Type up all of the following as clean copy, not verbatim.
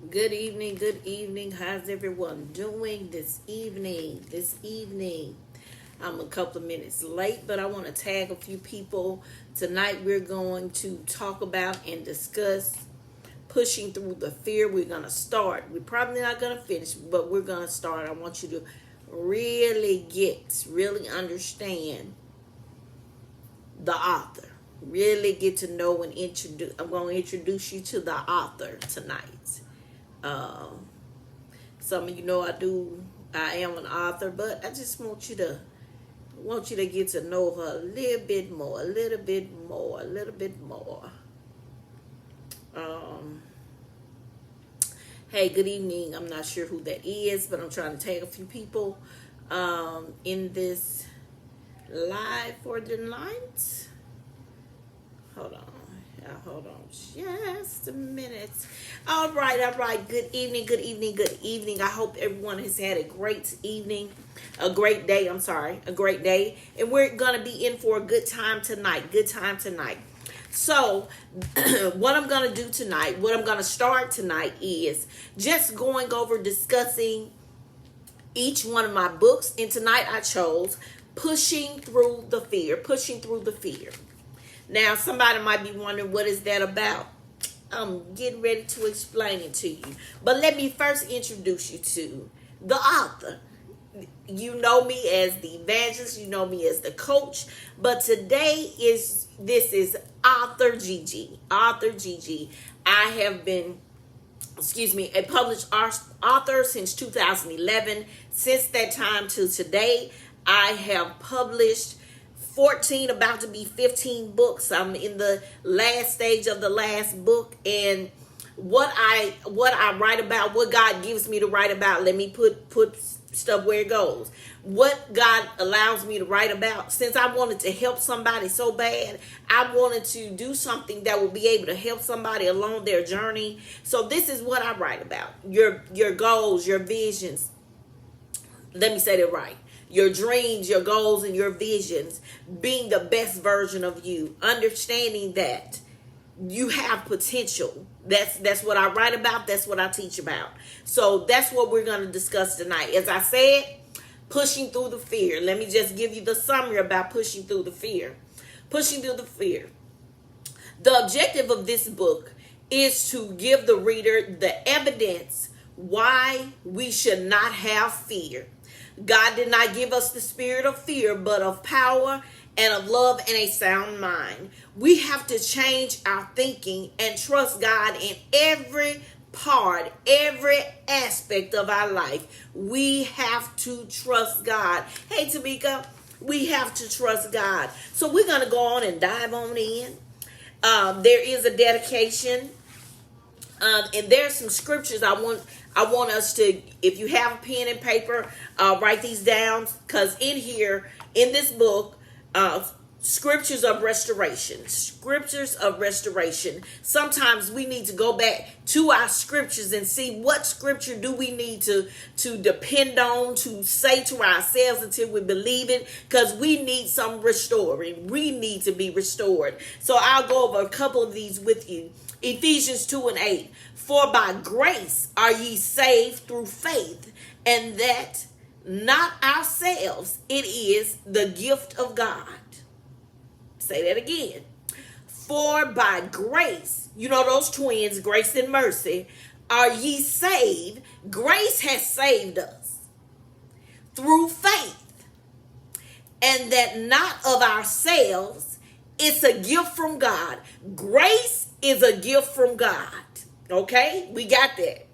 Good evening, good evening. How's everyone doing this evening? I'm a couple of minutes late, but I want to tag a few people. Tonight we're going to talk about and discuss pushing through the fear. We're going to start. We're probably not going to finish, but we're going to start. I want you to really understand the author. Really get to know and introduce. I'm going to introduce you to the author tonight. Some of you know I am an author, but I just want you to get to know her a little bit more. Hey, good evening. I'm not sure who that is, but I'm trying to tag a few people in this live for the night. Hold on just a minute. All right. Good evening. I hope everyone has had a great evening, a great day. And we're going to be in for a good time tonight. So, what I'm going to do tonight, what I'm going to start tonight is just going over discussing each one of my books. And tonight I chose Pushing Through the Fear. Now, somebody might be wondering, what is that about? I'm getting ready to explain it to you. But let me first introduce you to the author. You know me as the evangelist. You know me as the coach. But today this is Author Gigi. I have been, a published author since 2011. Since that time to today, I have published 14, about to be 15 books. I'm in the last stage of the last book, and what I write about, what God gives me to write about, let me put stuff where it goes. What God allows me to write about, since I wanted to help somebody so bad, I wanted to do something that would be able to help somebody along their journey. So this is what I write about. Your goals, your visions. Let me say that right. Your dreams, your goals, and your visions, being the best version of you, understanding that you have potential. That's what I write about. That's what I teach about. So that's what we're going to discuss tonight. As I said, pushing through the fear. Let me just give you the summary about pushing through the fear. The objective of this book is to give the reader the evidence why we should not have fear. God did not give us the spirit of fear, but of power and of love and a sound mind. We have to change our thinking and trust God in every part, every aspect of our life. We have to trust God. Hey, Tamika, we have to trust God. So we're going to go on and dive on in. There is a dedication. And there's some scriptures I want us to, if you have a pen and paper, write these down, because in this book, scriptures of restoration. Sometimes we need to go back to our scriptures and see what scripture do we need to depend on, to say to ourselves until we believe it, because we need some restoring. We need to be restored. So I'll go over a couple of these with you. Ephesians 2:8. For by grace are ye saved through faith, and that not ourselves, it is the gift of God. Say that again. For by grace, you know those twins, grace and mercy, are ye saved. Grace has saved us through faith, and that not of ourselves. It's a gift from God. Grace is a gift from God. Okay, we got that.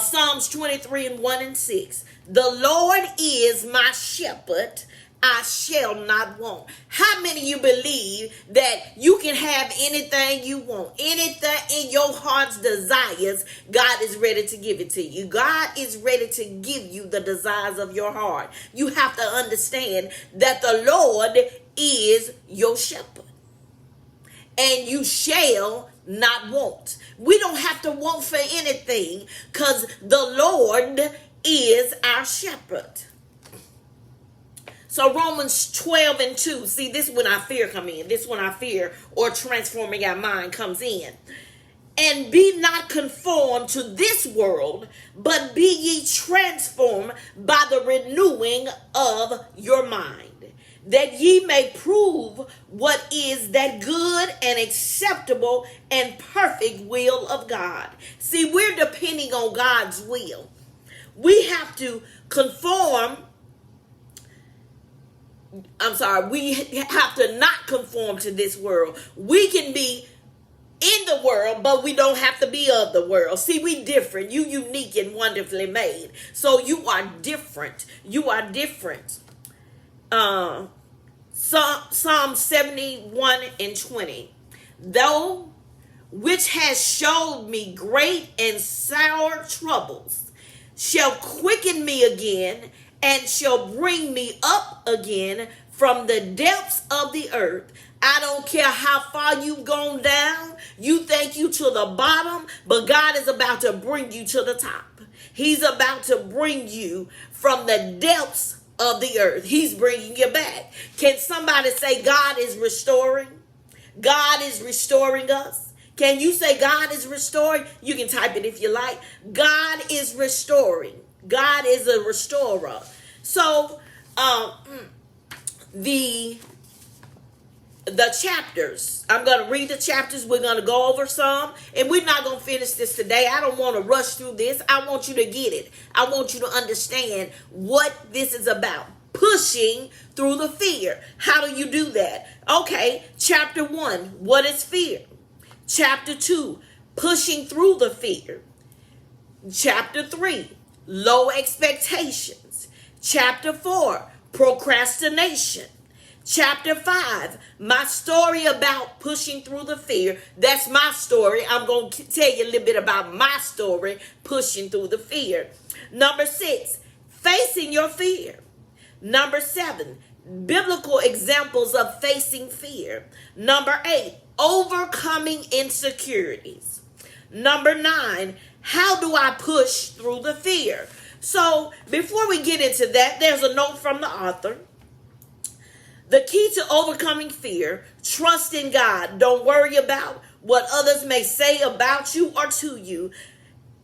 Psalms 23:1-6. The Lord is my shepherd, I shall not want. How many of you believe that you can have anything you want? Anything in your heart's desires, God is ready to give it to you. God is ready to give you the desires of your heart. You have to understand that the Lord is your shepherd, and you shall not want. We don't have to want for anything, because the Lord is our shepherd. So Romans 12:2. See, this is when our fear come in. This is when our fear or transforming our mind comes in. And be not conformed to this world, but be ye transformed by the renewing of your mind, that ye may prove what is that good and acceptable and perfect will of God. See, we're depending on God's will. We have to we have to not conform to this world. We can be in the world, but we don't have to be of the world. See, we different. You unique and wonderfully made. So you are different. You are different. Psalm 71:20. Though which has showed me great and sour troubles, shall quicken me again, and shall bring me up again from the depths of the earth. I don't care how far you've gone down. You think you to the bottom, but God is about to bring you to the top. He's about to bring you from the depths of the earth. He's bringing you back. Can somebody say God is restoring? God is restoring us. Can you say God is restoring? You can type it if you like. God is restoring. God is a restorer. So, the chapters, I'm going to read the chapters. We're going to go over some, and we're not going to finish this today. I don't want to rush through this. I want you to get it. I want you to understand what this is about. Pushing through the fear. How do you do that? Okay, chapter 1, what is fear? Chapter 2, pushing through the fear. Chapter 3, low expectations. Chapter 4, procrastination. Chapter 5, my story about pushing through the fear. That's my story. I'm going to tell you a little bit about my story, pushing through the fear. Number 6, facing your fear. Number 7, biblical examples of facing fear. Number 8, overcoming insecurities. Number 9, how do I push through the fear? So before we get into that, there's a note from the author. The key to overcoming fear: trust in God. Don't worry about what others may say about you or to you.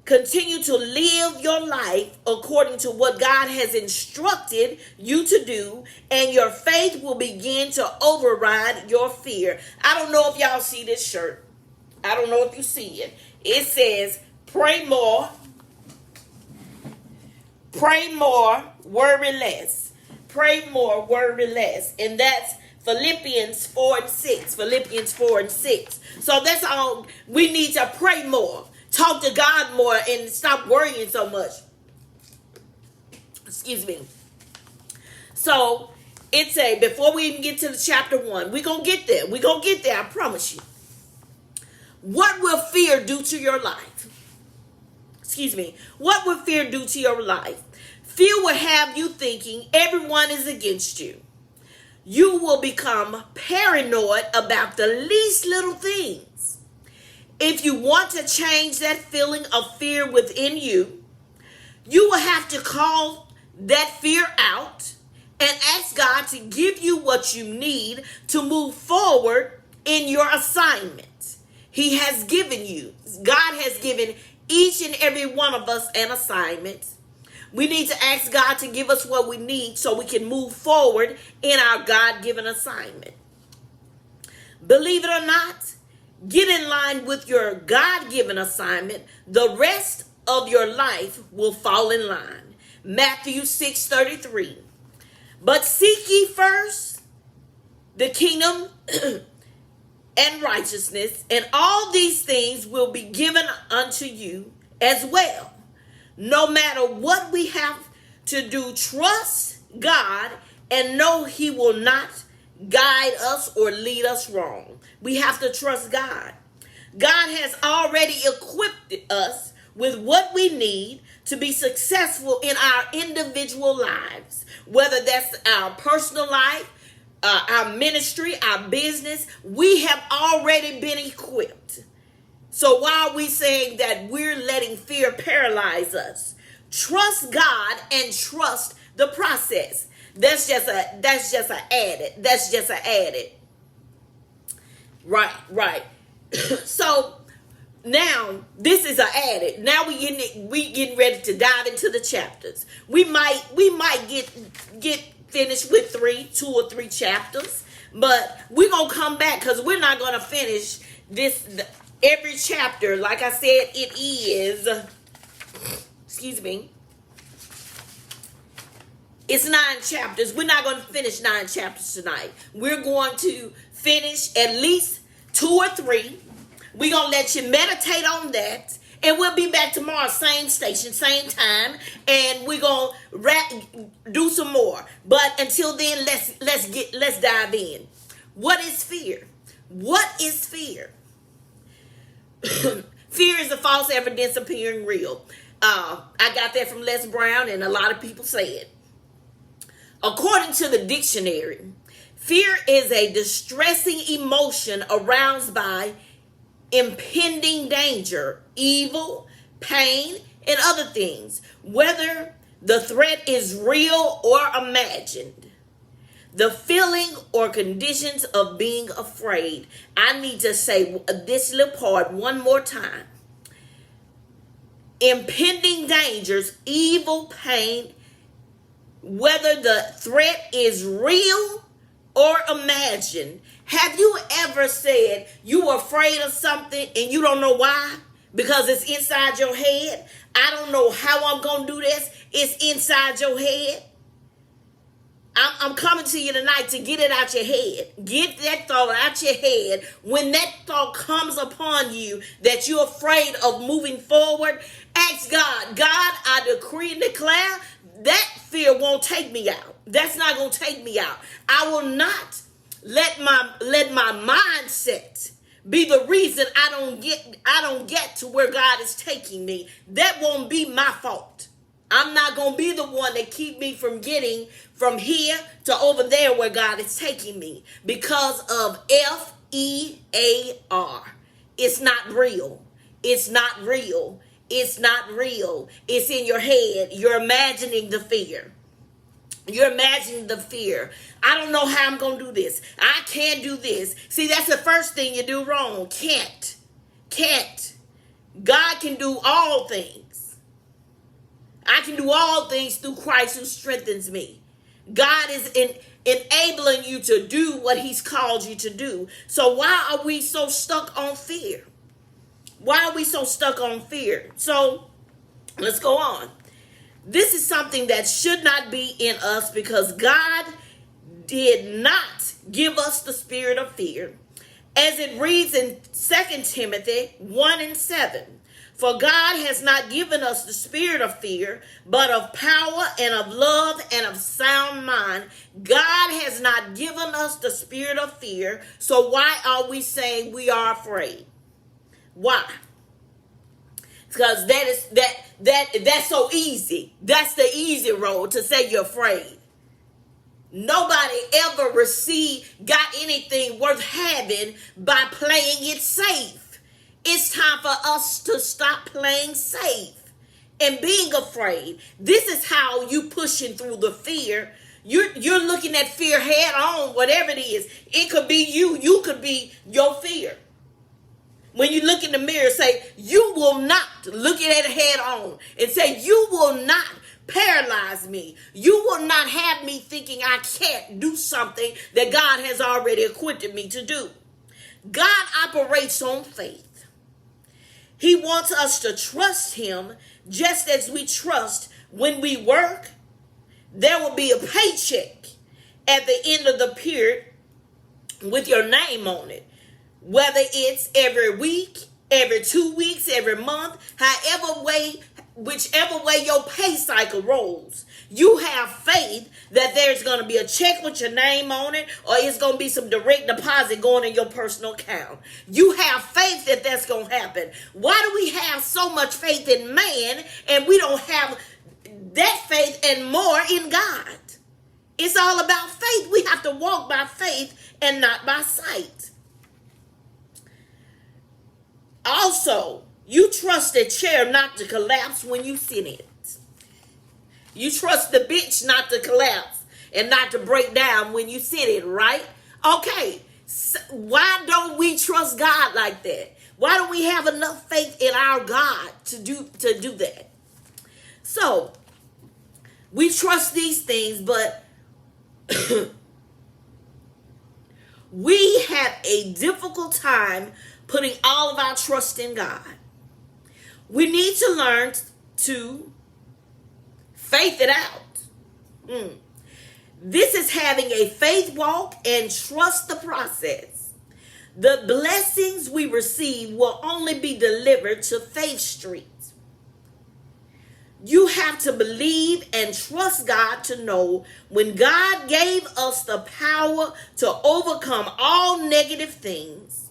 Continue to live your life according to what God has instructed you to do, and your faith will begin to override your fear. I don't know if y'all see this shirt. I don't know if you see it. It says, pray more, worry less. Pray more, worry less. And that's Philippians 4:6. Philippians 4:6. So that's all. We need to pray more. Talk to God more and stop worrying so much. Excuse me. So it's before we even get to the chapter 1, we're going to get there. We're going to get there, I promise you. What will fear do to your life? Excuse me. What will fear do to your life? Fear will have you thinking everyone is against you. You will become paranoid about the least little things. If you want to change that feeling of fear within you, you will have to call that fear out and ask God to give you what you need to move forward in your assignment. He has given you. God has given each and every one of us an assignment. We need to ask God to give us what we need so we can move forward in our God-given assignment. Believe it or not, get in line with your God-given assignment. The rest of your life will fall in line. Matthew 6:33. But seek ye first the kingdom and righteousness, and all these things will be given unto you as well. No matter what we have to do, trust God and know He will not guide us or lead us wrong. We have to trust God. God has already equipped us with what we need to be successful in our individual lives, whether that's our personal life, our ministry, our business. We have already been equipped. So why are we saying that we're letting fear paralyze us? Trust God and trust the process. That's just an added. Right. So Now, this is an added. Now we getting ready to dive into the chapters. We might get finished with 2 or 3 chapters, but we're gonna come back because we're not gonna finish every chapter. Like I said, it is. Excuse me. It's 9 chapters. We're not going to finish 9 chapters tonight. We're going to finish at least 2 or 3. We're going to let you meditate on that. And we'll be back tomorrow, same station, same time. And we're going to do some more. But until then, let's dive in. What is fear? What is fear? Fear is the false evidence appearing real. I got that from Les Brown, and a lot of people say it. According to the dictionary, fear is a distressing emotion aroused by impending danger, evil, pain, and other things, whether the threat is real or imagined. The feeling or conditions of being afraid. I need to say this little part one more time. Impending dangers, evil, pain, whether the threat is real or imagined. Have you ever said you're afraid of something and you don't know why? Because it's inside your head. I don't know how I'm going to do this. It's inside your head. I'm coming to you tonight to get it out your head. Get that thought out your head. When that thought comes upon you that you're afraid of moving forward, ask God, God, I decree and declare that fear won't take me out. That's not going to take me out. I will not let my mindset be the reason I don't get to where God is taking me. That won't be my fault. I'm not going to be the one that keep me from getting from here to over there where God is taking me because of FEAR. It's not real. It's not real. It's not real. It's in your head. You're imagining the fear. You're imagining the fear. I don't know how I'm going to do this. I can't do this. See, that's the first thing you do wrong. Can't. God can do all things. I can do all things through Christ who strengthens me. God is enabling you to do what he's called you to do. So why are we so stuck on fear? Why are we so stuck on fear? So let's go on. This is something that should not be in us because God did not give us the spirit of fear. As it reads in 2 Timothy 1:7. For God has not given us the spirit of fear, but of power and of love and of sound mind. God has not given us the spirit of fear. So why are we saying we are afraid? Why? Because that's so easy. That's the easy road to say you're afraid. Nobody ever got anything worth having by playing it safe. It's time for us to stop playing safe and being afraid. This is how you pushing through the fear. You're looking at fear head on, whatever it is. It could be you. You could be your fear. When you look in the mirror, say, you will not look at it head on and say, you will not paralyze me. You will not have me thinking I can't do something that God has already equipped me to do. God operates on faith. He wants us to trust him just as we trust when we work. There will be a paycheck at the end of the period with your name on it. Whether it's every week, every 2 weeks, every month, whichever way your pay cycle rolls. You have faith that there's going to be a check with your name on it, or it's going to be some direct deposit going in your personal account. You have faith that that's going to happen. Why do we have so much faith in man and we don't have that faith and more in God? It's all about faith. We have to walk by faith and not by sight. Also, you trust a chair not to collapse when you sit in it. You trust the bench not to collapse and not to break down when you sit in it, right? Okay, so why don't we trust God like that? Why don't we have enough faith in our God to do that? So we trust these things, but we have a difficult time putting all of our trust in God. We need to learn to faith it out. This is having a faith walk and trust the process. The blessings we receive will only be delivered to Faith Street. You have to believe and trust God to know when God gave us the power to overcome all negative things.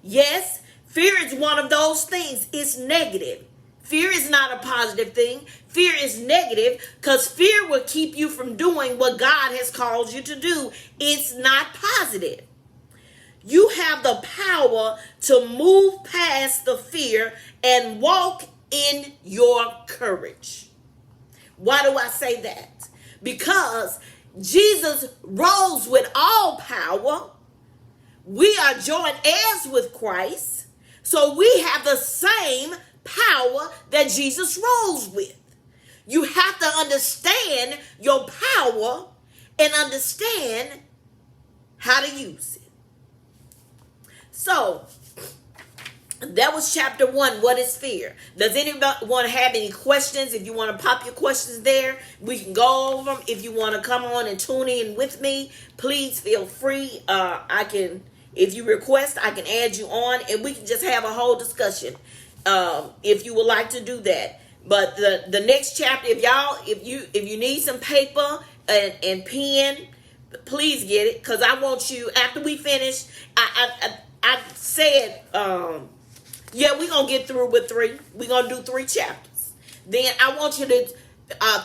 Yes, fear is one of those things. It's negative. Fear is not a positive thing. Fear is negative because fear will keep you from doing what God has called you to do. It's not positive. You have the power to move past the fear and walk in your courage. Why do I say that? Because Jesus rose with all power. We are joint heirs with Christ. So we have the same power that Jesus rose with. You have to understand your power and understand how to use it. So that was chapter 1. What is fear? Does anybody want to have any questions? If you want to pop your questions there, we can go over them. If you want to come on and tune in with me, please feel free. If you request, I can add you on and we can just have a whole discussion. If you would like to do that. But the next chapter, if you need some paper and pen, please get it, because I want you, after we finish, I said, we're going to get through with 3. We're going to do 3 chapters. Then I want you to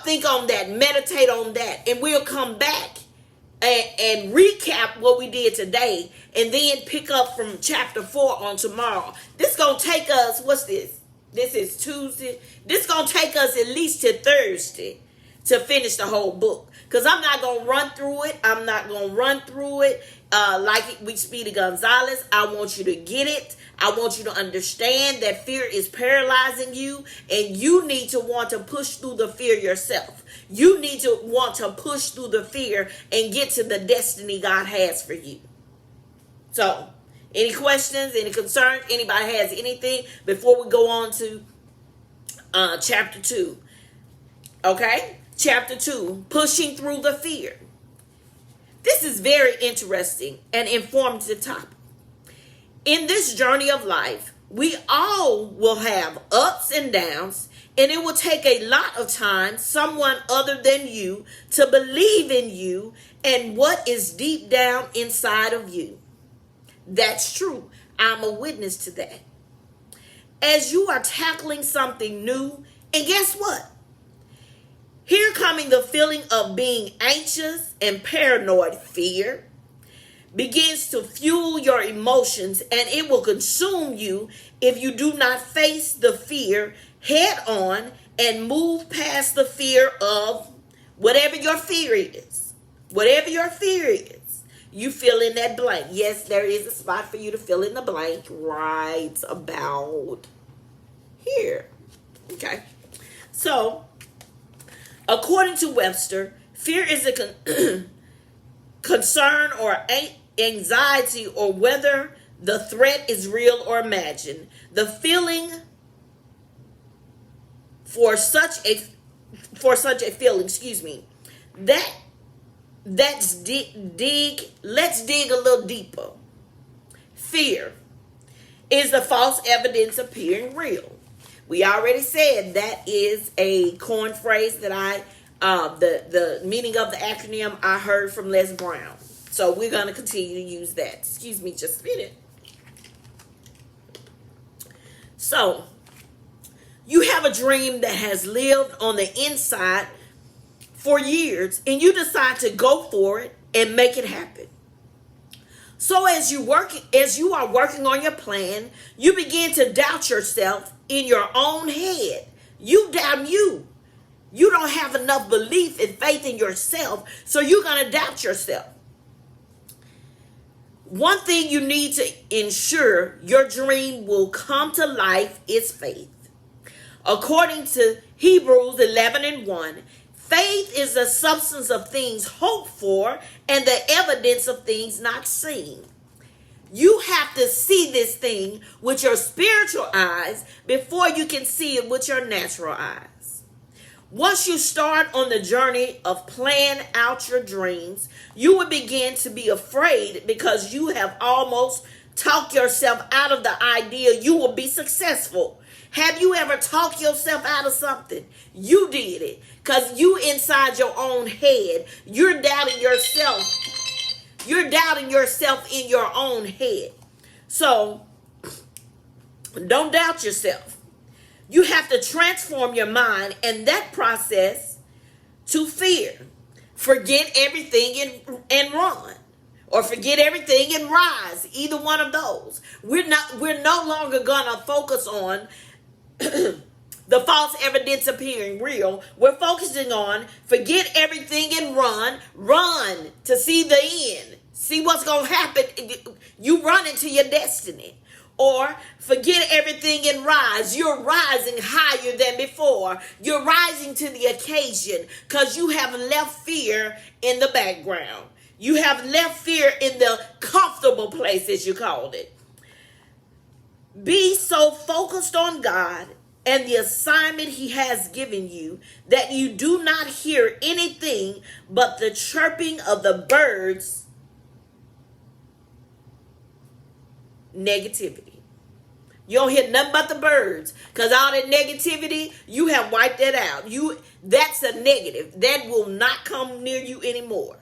think on that, meditate on that, and we'll come back and recap what we did today, and then pick up from chapter 4 on tomorrow. This is going to take us, what's this? This is Tuesday. This is going to take us at least to Thursday to finish the whole book. Because I'm not going to run through it. I'm not going to run through it like we Speedy Gonzalez. I want you to get it. I want you to understand that fear is paralyzing you, and you need to want to push through the fear yourself. You need to want to push through the fear and get to the destiny God has for you. So, any questions, any concerns, anybody has anything before we go on to chapter 2? Okay, chapter 2, pushing through the fear. This is very interesting and informative topic. In this journey of life, we all will have ups and downs, and it will take a lot of time, someone other than you, to believe in you and what is deep down inside of you. That's true. I'm a witness to that. As you are tackling something new, and guess what? Here coming the feeling of being anxious and paranoid, fear begins to fuel your emotions, and it will consume you if you do not face the fear head on and move past the fear of whatever your fear is. Whatever your fear is, you fill in that blank. Yes, there is a spot for you to fill in the blank right about here. Okay. So, according to Webster, fear is a concern or anxiety, or whether the threat is real or imagined. The feeling for such a feeling, let's dig a little deeper. Fear is the false evidence appearing real. We already said that is a coin phrase that the meaning of the acronym I heard from Les Brown. So we're going to continue to use that. Excuse me just a minute. So, you have a dream that has lived on the inside for years, and you decide to go for it and make it happen. So as you are working on your plan, you begin to doubt yourself in your own head. You doubt you. You don't have enough belief and faith in yourself, so you're going to doubt yourself. One thing you need to ensure your dream will come to life is faith. According to Hebrews 11:1, faith is the substance of things hoped for and the evidence of things not seen. You have to see this thing with your spiritual eyes before you can see it with your natural eyes. Once you start on the journey of playing out your dreams, you will begin to be afraid because you have almost talked yourself out of the idea you will be successful. Have you ever talked yourself out of something? You did it because you inside your own head. You're doubting yourself. You're doubting yourself in your own head. So don't doubt yourself. You have to transform your mind and that process to fear. Forget everything and run. Or forget everything and rise. Either one of those. We're no longer gonna focus on the false evidence appearing real. We're focusing on forget everything and run. Run to see the end. See what's going to happen. You run into your destiny. Or forget everything and rise. You're rising higher than before. You're rising to the occasion because you have left fear in the background. You have left fear in the comfortable place, as you called it. Be so focused on God and the assignment he has given you that you do not hear anything but the chirping of the birds' negativity. You don't hear nothing but the birds because all that negativity, you have wiped that out. That's a negative. That will not come near you anymore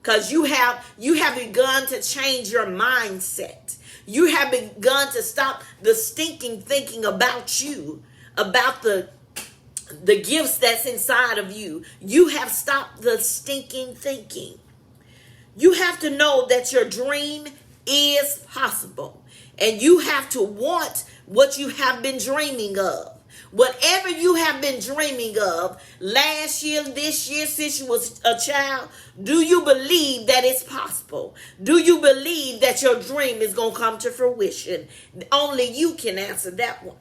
because you have begun to change your mindset. You have begun to stop the stinking thinking about you, about the gifts that's inside of you. You have stopped the stinking thinking. You have to know that your dream is possible. And you have to want what you have been dreaming of. Whatever you have been dreaming of last year, this year, since you was a child, do you believe that it's possible? Do you believe that your dream is going to come to fruition? Only you can answer that one.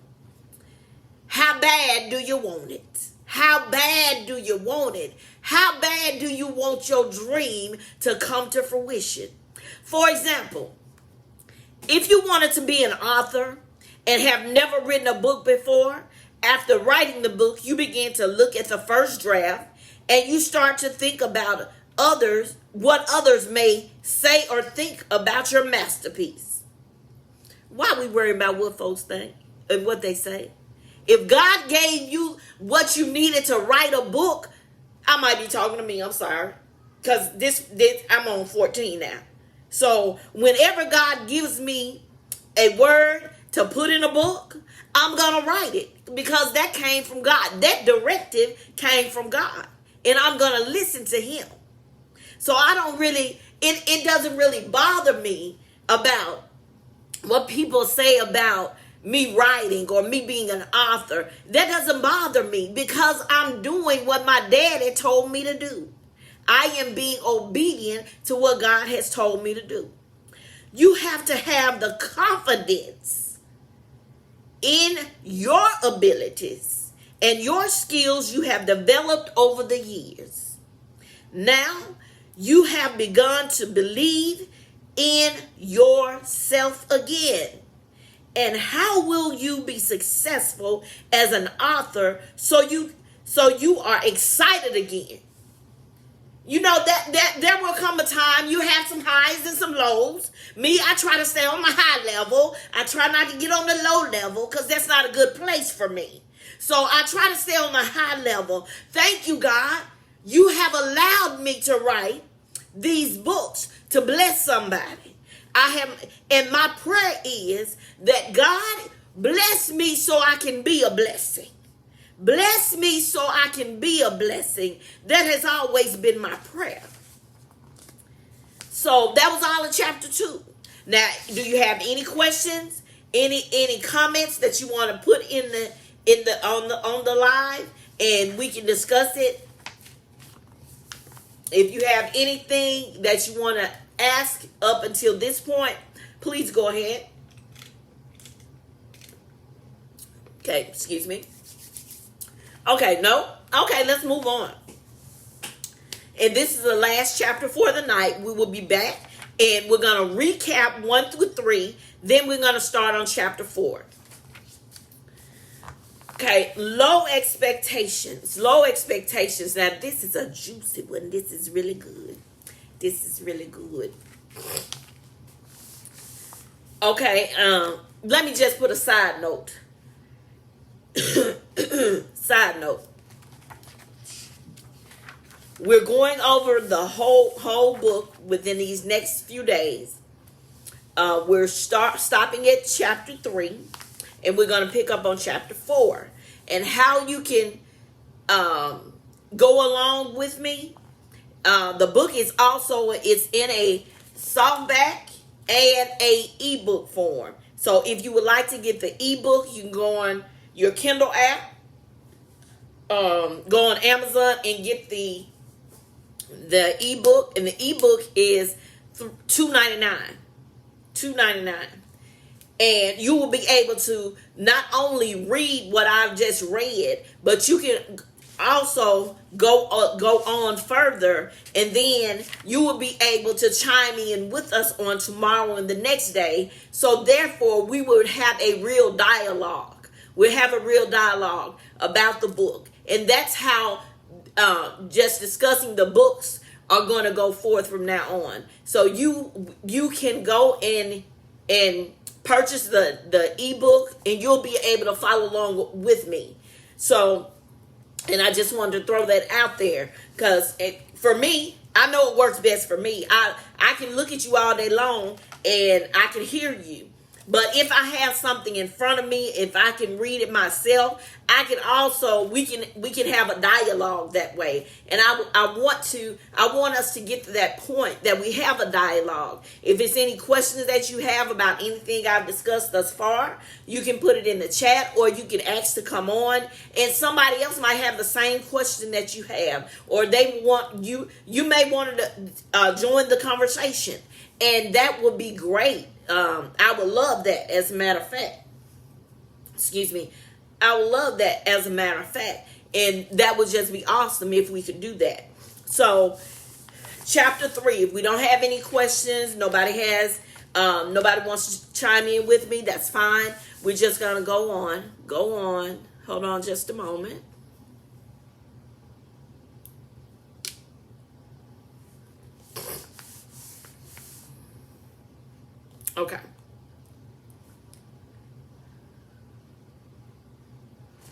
How bad do you want it? How bad do you want it? How bad do you want your dream to come to fruition? For example, if you wanted to be an author and have never written a book before, after writing the book, you begin to look at the first draft and you start to think about others, what others may say or think about your masterpiece. Why we worry about what folks think and what they say? If God gave you what you needed to write a book, I might be talking to me, I'm sorry. Because this I'm on 14 now. So whenever God gives me a word to put in a book, I'm going to write it because that came from God. That directive came from God. And I'm going to listen to him. So I don't really, it doesn't really bother me about what people say about me writing or me being an author. That doesn't bother me because I'm doing what my daddy told me to do. I am being obedient to what God has told me to do. You have to have the confidence in your abilities and your skills you have developed over the years. Now, you have begun to believe in yourself again. And how will you be successful as an author so you are excited again? You know that there will come a time you have some highs and some lows. Me, I try to stay on my high level. I try not to get on the low level because that's not a good place for me. So I try to stay on the high level. Thank you, God. You have allowed me to write these books to bless somebody. And my prayer is that God bless me so I can be a blessing. Bless me so I can be a blessing. That has always been my prayer. So that was all of chapter 2. Now, do you have any questions? Any comments that you want to put on the live, and we can discuss it? If you have anything that you want to asked up until this point, please go ahead. Okay, excuse me. Okay, no. Okay, let's move on. And this is the last chapter for the night. We will be back and we're going to recap 1 through 3. Then we're going to start on chapter 4. Okay, low expectations. Low expectations. Now, this is a juicy one. This is really good. This is really good. Okay, let me just put a side note. Side note. We're going over the whole book within these next few days. We're stopping at chapter 3, and we're going to pick up on chapter 4. And how you can go along with me. The book is also, it's in a softback and a ebook form. So if you would like to get the ebook, you can go on your Kindle app, go on Amazon and get the ebook, and the ebook is $2.99. $2.99. And you will be able to not only read what I've just read, but you can also go on further, and then you will be able to chime in with us on tomorrow and the next day. So therefore, we would have a real dialogue. We'll have a real dialogue about the book. And that's how just discussing the books are going to go forth from now on. So you can go in and purchase the ebook, and you'll be able to follow along with me. So, and I just wanted to throw that out there, because for me, I know it works best for me. I can look at you all day long and I can hear you. But if I have something in front of me, if I can read it myself, I can also, we can have a dialogue that way. And I want us to get to that point that we have a dialogue. If it's any questions that you have about anything I've discussed thus far, you can put it in the chat, or you can ask to come on, and somebody else might have the same question that you have, or they want you may want to join the conversation, and that would be great. I would love that, as a matter of fact. Excuse me. I would love that, as a matter of fact. And that would just be awesome if we could do that. So, chapter 3. If we don't have any questions, nobody wants to chime in with me, that's fine. We're just going to go on. Go on. Hold on just a moment. Okay.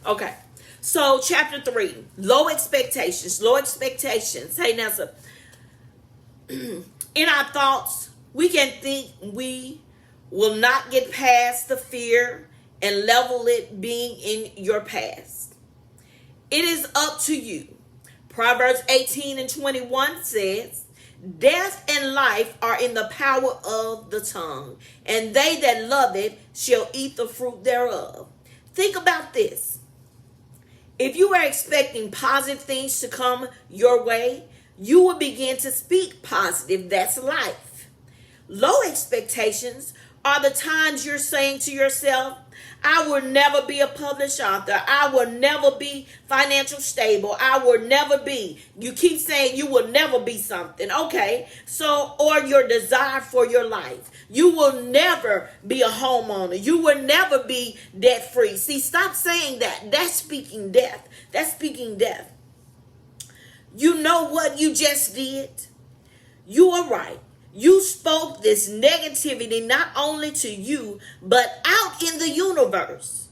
Okay. So, chapter 3, low expectations. Low expectations. Hey, Nessa. In our thoughts, we can think we will not get past the fear and level it being in your past. It is up to you. Proverbs 18:21 says, death and life are in the power of the tongue, and they that love it shall eat the fruit thereof. Think about this. If you are expecting positive things to come your way, you will begin to speak positive. That's life. Low expectations are the times you're saying to yourself, I will never be a published author. I will never be financial stable. I will never be. You keep saying you will never be something. Okay. So, or your desire for your life. You will never be a homeowner. You will never be debt free. See, stop saying that. That's speaking death. That's speaking death. You know what you just did? You are right. You spoke this negativity not only to you, but out in the universe.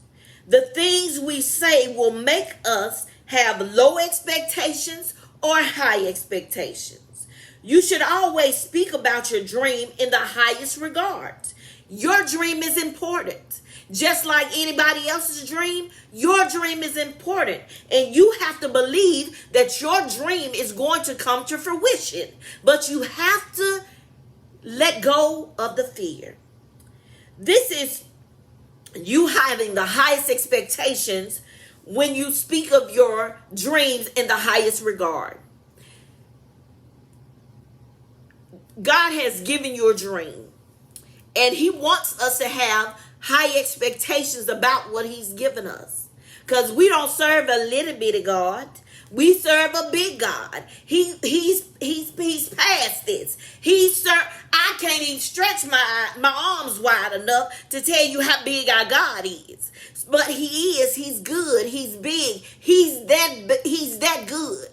The things we say will make us have low expectations or high expectations. You should always speak about your dream in the highest regards. Your dream is important. Just like anybody else's dream, your dream is important. And you have to believe that your dream is going to come to fruition. But you have to let go of the fear. This is you having the highest expectations when you speak of your dreams in the highest regard. God has given you a dream, and he wants us to have high expectations about what he's given us. Because we don't serve a little bitty God. We serve a big God. He's past this. I can't even stretch my arms wide enough to tell you how big our God is. But he is. He's good. He's big. He's that good.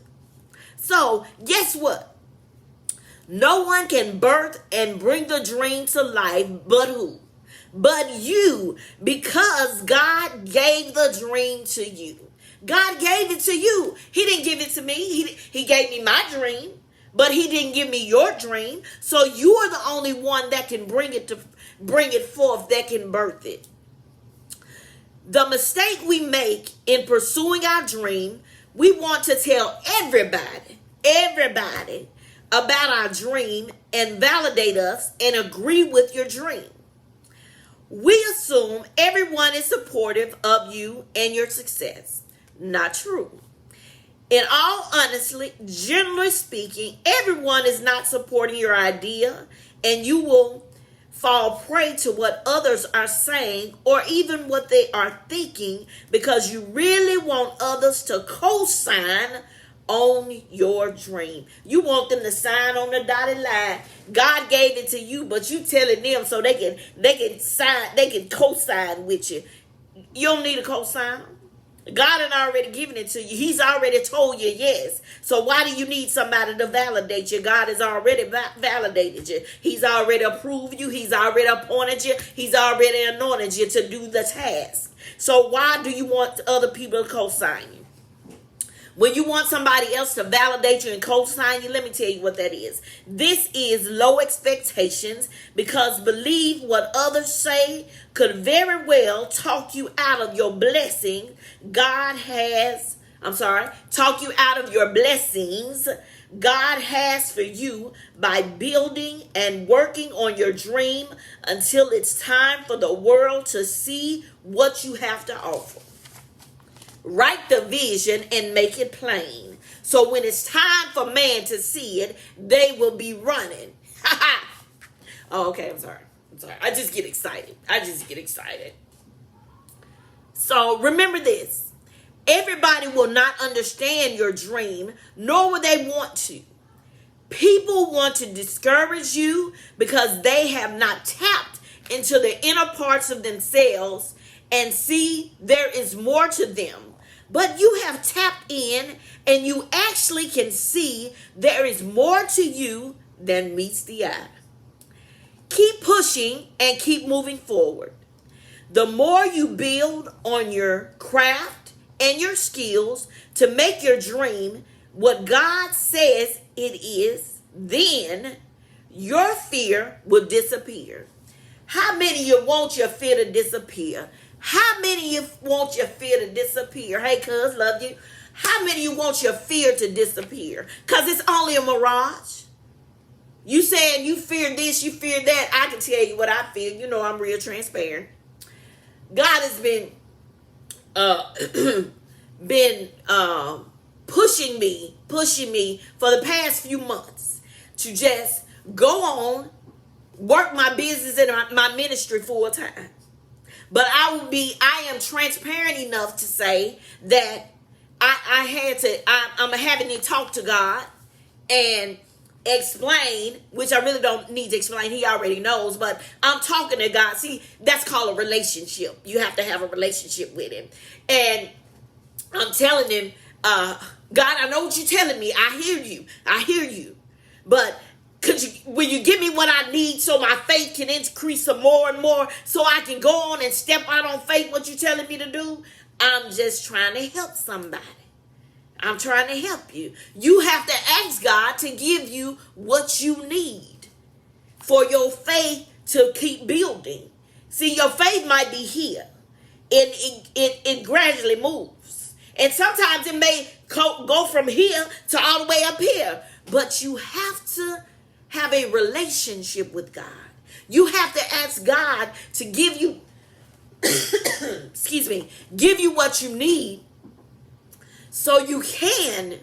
So guess what? No one can birth and bring the dream to life but who? But you, because God gave the dream to you. God gave it to you. He didn't give it to me. He gave me my dream, but he didn't give me your dream. So you are the only one that can bring it forth, that can birth it. The mistake we make in pursuing our dream, we want to tell everybody about our dream and validate us and agree with your dream. We assume everyone is supportive of you and your success. Not true. In all honesty, generally speaking, everyone is not supporting your idea, and you will fall prey to what others are saying or even what they are thinking because you really want others to co-sign on your dream. You want them to sign on the dotted line. God gave it to you, but you telling them so they can sign, they can co-sign with you. You don't need a co-sign. God had already given it to you. He's already told you yes. So why do you need somebody to validate you? God has already validated you. He's already approved you. He's already appointed you. He's already anointed you to do the task. So why do you want other people to co-sign you? When you want somebody else to validate you and co-sign you, let me tell you what that is. This is low expectations, because believe what others say could very well talk you out of your blessing. Talk you out of your blessings God has for you by building and working on your dream until it's time for the world to see what you have to offer. Write the vision and make it plain. So when it's time for man to see it, they will be running. Oh, okay, I'm sorry. I just get excited. So remember this. Everybody will not understand your dream, nor will they want to. People want to discourage you because they have not tapped into the inner parts of themselves and see there is more to them. But you have tapped in and you actually can see there is more to you than meets the eye. Keep pushing and keep moving forward. The more you build on your craft and your skills to make your dream what God says it is, then your fear will disappear. How many of you want your fear to disappear? How many of you want your fear to disappear? Hey, cuz, love you. How many of you want your fear to disappear? Because it's only a mirage. You saying you fear this, you fear that. I can tell you what I feel. You know I'm real transparent. God has been pushing me for the past few months to just go on, work my business and my ministry full time. But I am transparent enough to say that I'm having to talk to God and explain, which I really don't need to explain. He already knows, but I'm talking to God. See, that's called a relationship. You have to have a relationship with him. And I'm telling him, God, I know what you're telling me. I hear you. But will you give me what I need so my faith can increase some more and more so I can go on and step out on faith, what you're telling me to do? I'm just trying to help somebody. I'm trying to help you. You have to ask God to give you what you need for your faith to keep building. See, your faith might be here. It gradually moves. And sometimes it may go from here to all the way up here. But you have to have a relationship with God. You have to ask God to give you, give you what you need so you can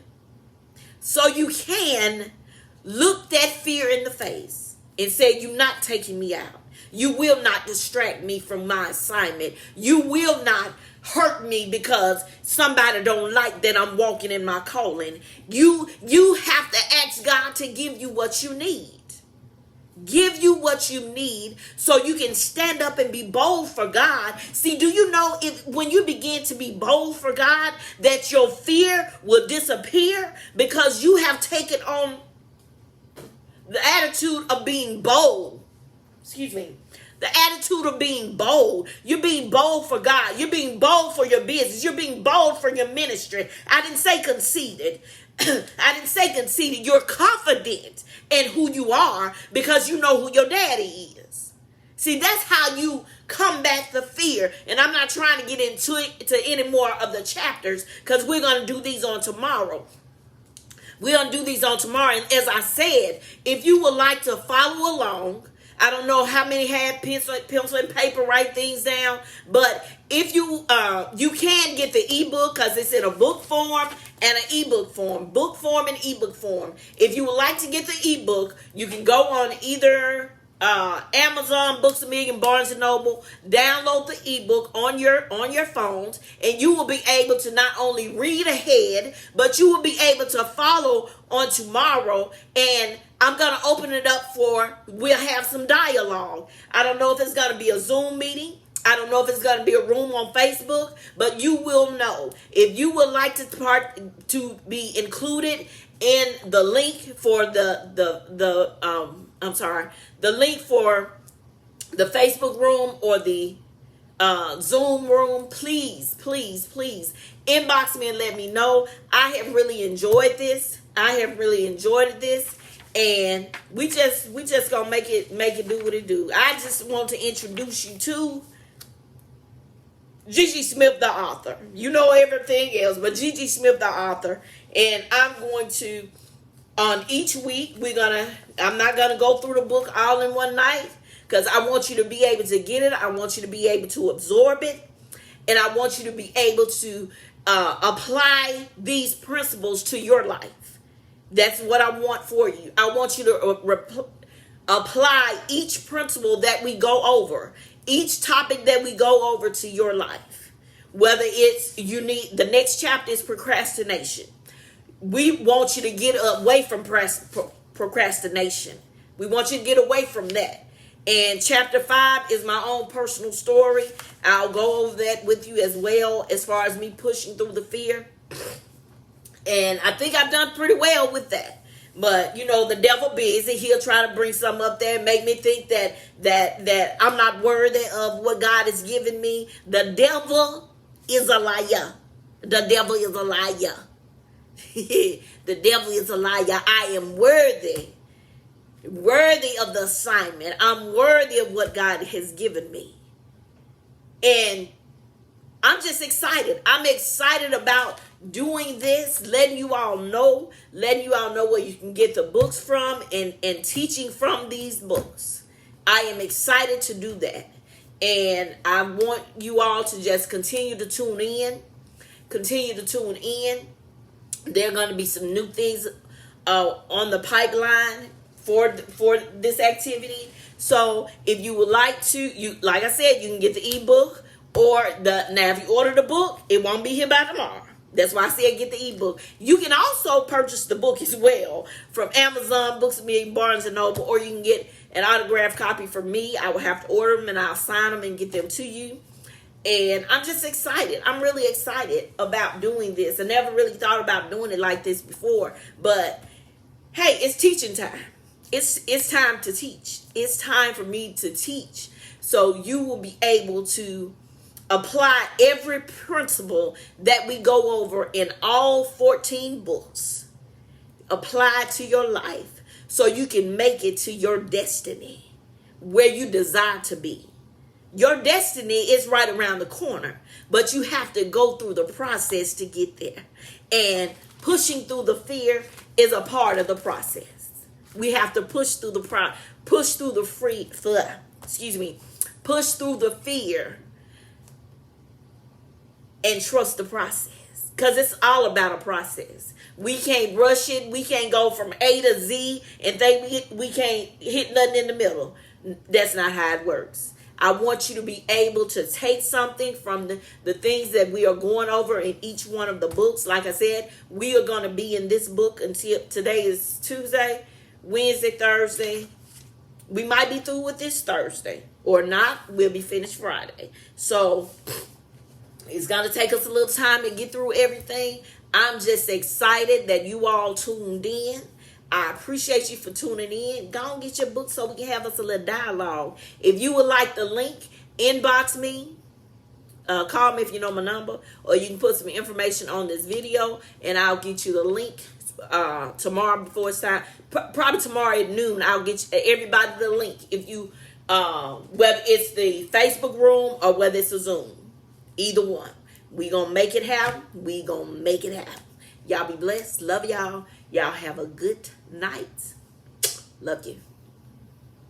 look that fear in the face and say, you're not taking me out. You will not distract me from my assignment. You will not hurt me because somebody don't like that I'm walking in my calling. You have to ask God to give you what you need. Give you what you need so you can stand up and be bold for God. See, do you know if when you begin to be bold for God, that your fear will disappear because you have taken on the attitude of being bold. Excuse me. The attitude of being bold. You're being bold for God. You're being bold for your business. You're being bold for your ministry. I didn't say conceited. I didn't say conceited. You're confident in who you are because you know who your daddy is. See, that's how you combat the fear. And I'm not trying to get into it to any more of the chapters because we're going to do these on tomorrow. We're going to do these on tomorrow. And as I said, if you would like to follow along, I don't know how many had pencil and paper, write things down. But if you you can get the ebook because it's in a book form and an ebook form. Book form and ebook form. If you would like to get the ebook, you can go on either Amazon, Books A Million, Barnes and Noble. Download the ebook on your phones, and you will be able to not only read ahead, but you will be able to follow on tomorrow. And I'm going to open it up we'll have some dialogue. I don't know if it's going to be a Zoom meeting. I don't know if it's going to be a room on Facebook, but you will know. If you would like to be included in the link for the link for the Facebook room or the Zoom room, please inbox me and let me know. I have really enjoyed this. And we just gonna make it do what it do. I just want to introduce you to Gigi Smith, the author. You know everything else, but Gigi Smith, the author. And I'm going to, on each week, I'm not gonna go through the book all in one night because I want you to be able to get it. I want you to be able to absorb it, and I want you to be able to apply these principles to your life. That's what I want for you. I want you to apply each principle that we go over, each topic that we go over to your life. Whether it's the next chapter is procrastination. We want you to get away from procrastination. We want you to get away from that. And chapter 5 is my own personal story. I'll go over that with you as well as far as me pushing through the fear. And I think I've done pretty well with that. But, the devil busy. He'll try to bring something up there and make me think that I'm not worthy of what God has given me. The devil is a liar. The devil is a liar. The devil is a liar. I am worthy of the assignment. I'm worthy of what God has given me. And I'm just excited. I'm excited about doing this, letting you all know where you can get the books from and teaching from these books. I am excited to do that. And I want you all to just continue to tune in. There are going to be some new things on the pipeline for this activity. So if you would like to, like I said, you can get the ebook now if you order the book, it won't be here by tomorrow. That's why I said get the ebook. You can also purchase the book as well from Amazon, Books A Million, Barnes and Noble, or you can get an autographed copy from me. I will have to order them and I'll sign them and get them to you. And I'm just excited. I'm really excited about doing this. I never really thought about doing it like this before. But hey, it's teaching time. It's time to teach. It's time for me to teach. So you will be able to apply every principle that we go over in all 14 books. Apply it to your life so you can make it to your destiny, where you desire to be. Your destiny is right around the corner, but you have to go through the process to get there. And pushing through the fear is a part of the process. We have to push through the fear and trust the process. Because it's all about a process. We can't rush it. We can't go from A to Z and think we can't hit nothing in the middle. That's not how it works. I want you to be able to take something from the things that we are going over in each one of the books. Like I said, we are going to be in this book until today is Tuesday, Wednesday, Thursday. We might be through with this Thursday or not. We'll be finished Friday. So it's going to take us a little time to get through everything. I'm just excited that you all tuned in. I appreciate you for tuning in. Go and get your book so we can have us a little dialogue. If you would like the link, inbox me. Call me if you know my number. Or you can put some information on this video and I'll get you the link tomorrow before it's time. Probably tomorrow at noon, I'll get everybody the link. If you, whether it's the Facebook room or whether it's a Zoom. Either one. We gonna make it happen. We gonna make it happen. Y'all be blessed. Love y'all. Y'all have a good night. Love you.